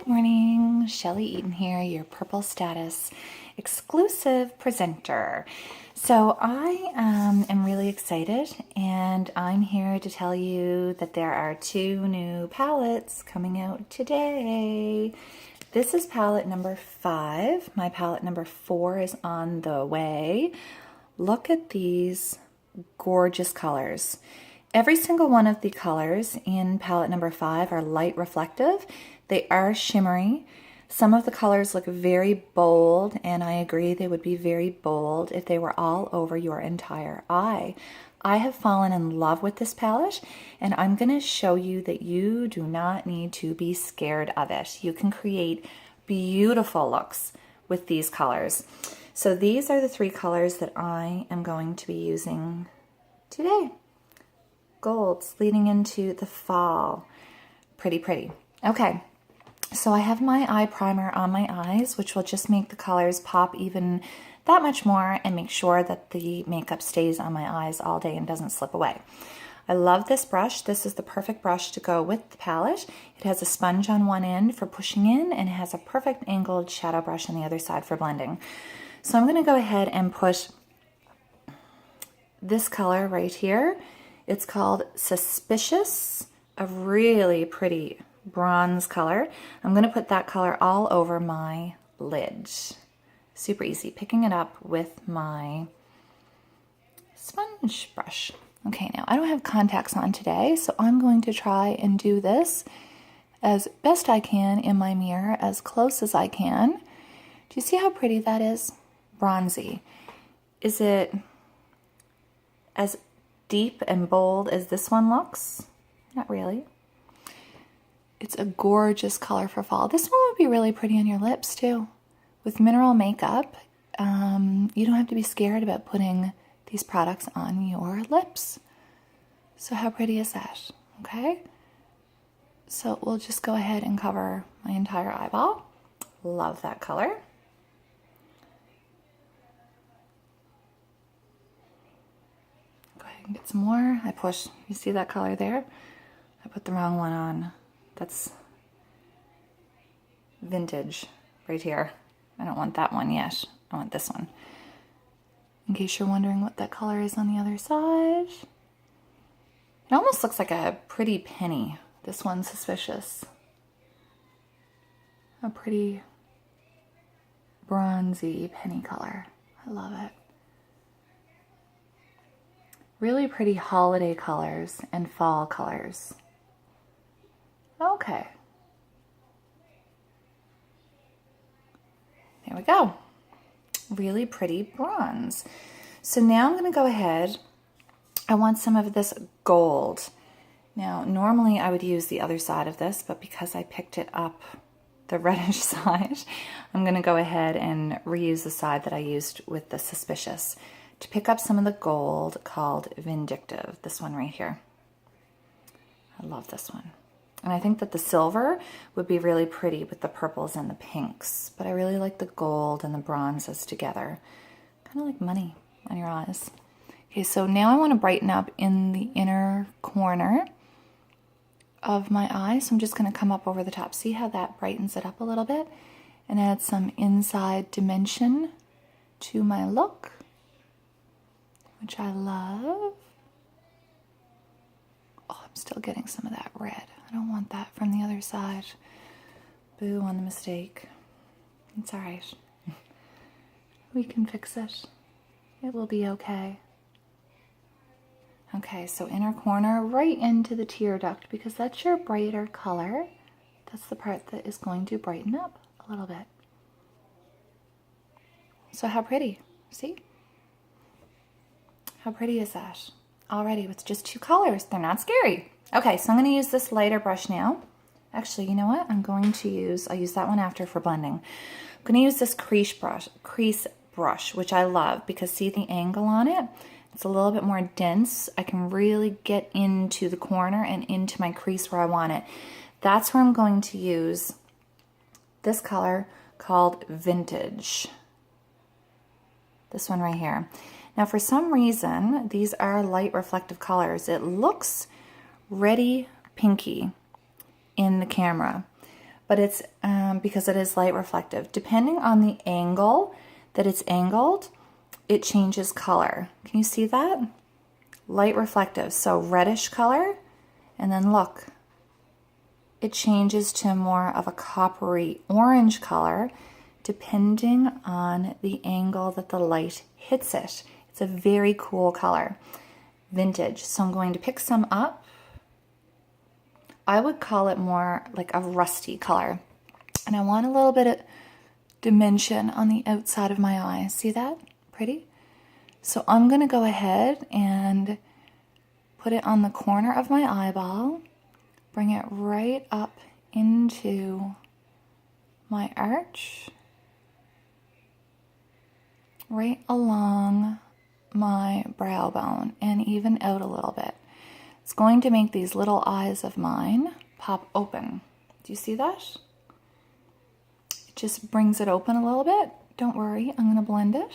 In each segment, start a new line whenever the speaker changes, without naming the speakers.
Good morning, Shelly Eaton here, your Purple Status exclusive presenter. So I am really excited, and I'm here to tell you that there are 2 new palettes coming out today. This is palette number 5. My palette number 4 is on the way. Look at these gorgeous colors. Every single one of the colors in palette number 5 are light reflective. They are shimmery. Some of the colors look very bold, and I agree they would be very bold if they were all over your entire eye. I have fallen in love with this palette, and I'm going to show you that you do not need to be scared of it. You can create beautiful looks with these colors. So these are the 3 colors that I am going to be using today. Golds leading into the fall. Pretty, pretty. Okay, so I have my eye primer on my eyes, which will just make the colors pop even that much more and make sure that the makeup stays on my eyes all day and doesn't slip away. I love this brush. This is the perfect brush to go with the palette. It has a sponge on one end for pushing in, and it has a perfect angled shadow brush on the other side for blending. So I'm going to go ahead and put this color right here. It's called Suspicious, a really pretty bronze color. I'm going to put that color all over my lid. Super easy, picking it up with my sponge brush. Okay, now I don't have contacts on today, so I'm going to try and do this as best I can in my mirror, as close as I can. Do you see how pretty that is? Bronzy. Is it as deep and bold as this one looks? Not really. It's a gorgeous color for fall. This one would be really pretty on your lips too. With mineral makeup, you don't have to be scared about putting these products on your lips. So how pretty is that? Okay. So we'll just go ahead and cover my entire eyeball. Love that color. Get some more. I push. You see that color there? I put the wrong one on. That's vintage right here. I don't want that one yet. I want this one. In case you're wondering what that color is on the other side. It almost looks like a pretty penny. This one's Suspicious. A pretty bronzy penny color. I love it. Really pretty holiday colors and fall colors. Okay. There we go. Really pretty bronze. So now I'm going to go ahead. I want some of this gold. Now, normally I would use the other side of this, but because I picked it up the reddish side, I'm going to go ahead and reuse the side that I used with the Suspicious to pick up some of the gold called Vindictive, this one right here. I love this one. And I think that the silver would be really pretty with the purples and the pinks, but I really like the gold and the bronzes together. Kind of like money on your eyes. Okay, so now I want to brighten up in the inner corner of my eye, so I'm just going to come up over the top. See how that brightens it up a little bit? And add some inside dimension to my look, which I love. Oh, I'm still getting some of that red. I don't want that from the other side. Boo on the mistake. It's all right. We can fix it. It will be okay. Okay, so inner corner right into the tear duct, because that's your brighter color. That's the part that is going to brighten up a little bit. So how pretty, see? How pretty is that? Already with just 2 colors. They're not scary. Okay, so I'm going to use this lighter brush now. Actually, you know what? I'll use that one after for blending. I'm going to use this crease brush, which I love because see the angle on it? It's a little bit more dense. I can really get into the corner and into my crease where I want it. That's where I'm going to use this color called Vintage. This one right here. Now for some reason, these are light reflective colors. It looks reddy pinky in the camera, but it's because it is light reflective. Depending on the angle that it's angled, it changes color. Can you see that? Light reflective, so reddish color, and then look, it changes to more of a coppery orange color depending on the angle that the light hits it. It's a very cool color. Vintage. So I'm going to pick some up. I would call it more like a rusty color. And I want a little bit of dimension on the outside of my eye. See that? Pretty? So I'm going to go ahead and put it on the corner of my eyeball. Bring it right up into my arch. Right along my brow bone and even out a little bit. It's going to make these little eyes of mine pop open. Do you see that? It just brings it open a little bit. Don't worry, I'm going to blend it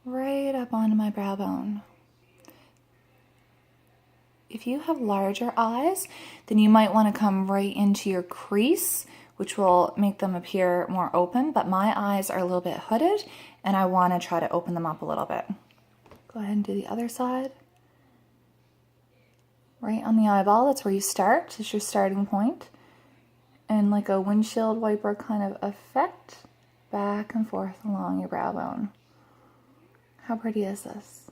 right up onto my brow bone. If you have larger eyes, then you might want to come right into your crease, which will make them appear more open, but my eyes are a little bit hooded and I want to try to open them up a little bit. Go ahead and do the other side. Right on the eyeball, that's where you start, it's your starting point. And like a windshield wiper kind of effect, back and forth along your brow bone. How pretty is this?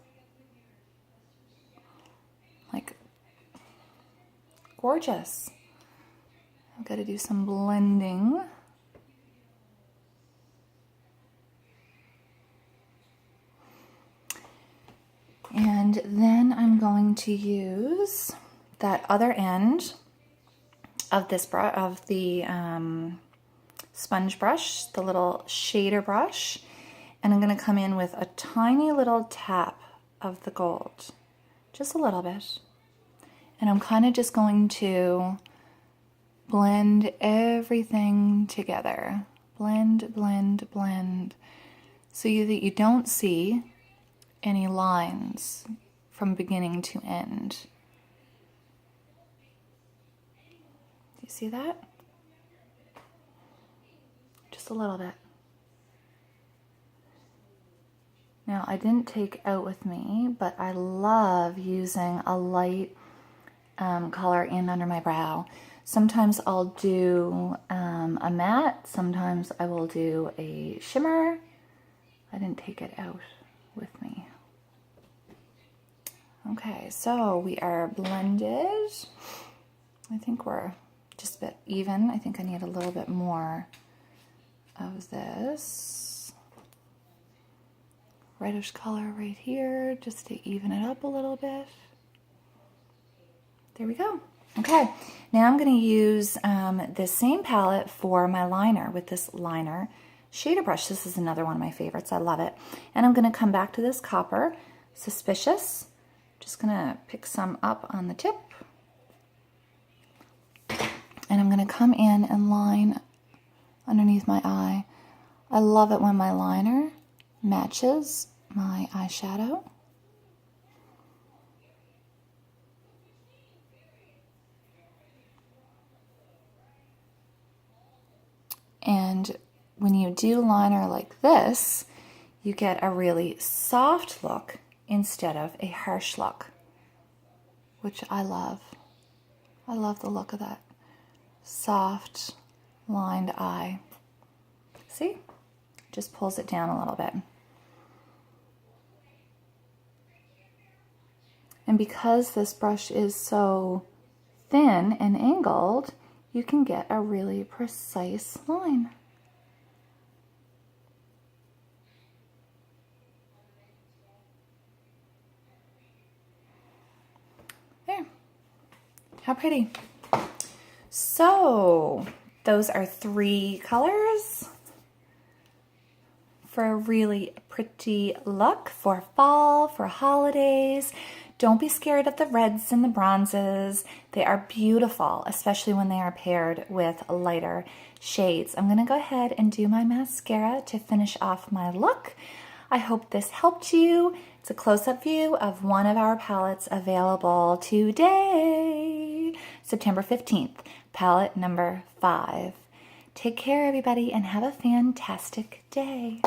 Like, gorgeous. I've got to do some blending. And then I'm going to use that other end of this sponge brush, the little shader brush, and I'm going to come in with a tiny little tap of the gold, just a little bit. And I'm kind of just going to blend everything together. Blend, blend, blend. So that you don't see any lines from beginning to end. Do you see that? Just a little bit. Now, I didn't take out with me, but I love using a light color in under my brow. Sometimes I'll do a matte, sometimes I will do a shimmer. I didn't take it out with me. Okay, so we are blended. I think we're just a bit even. I think I need a little bit more of this reddish color right here, just to even it up a little bit. There we go. Okay, now I'm going to use this same palette for my liner with this liner shader brush. This is another one of my favorites. I love it. And I'm going to come back to this copper, Suspicious. Just going to pick some up on the tip. And I'm going to come in and line underneath my eye. I love it when my liner matches my eyeshadow. And when you do liner like this, you get a really soft look instead of a harsh look, which I love. I love the look of that soft lined eye. See? Just pulls it down a little bit. And because this brush is so thin and angled, you can get a really precise line. There. How pretty. So, those are 3 colors for a really pretty look for fall, for holidays. Don't be scared of the reds and the bronzes. They are beautiful, especially when they are paired with lighter shades. I'm going to go ahead and do my mascara to finish off my look. I hope this helped you. It's a close-up view of one of our palettes available today, September 15th. palette number 5. Take care, everybody, and have a fantastic day.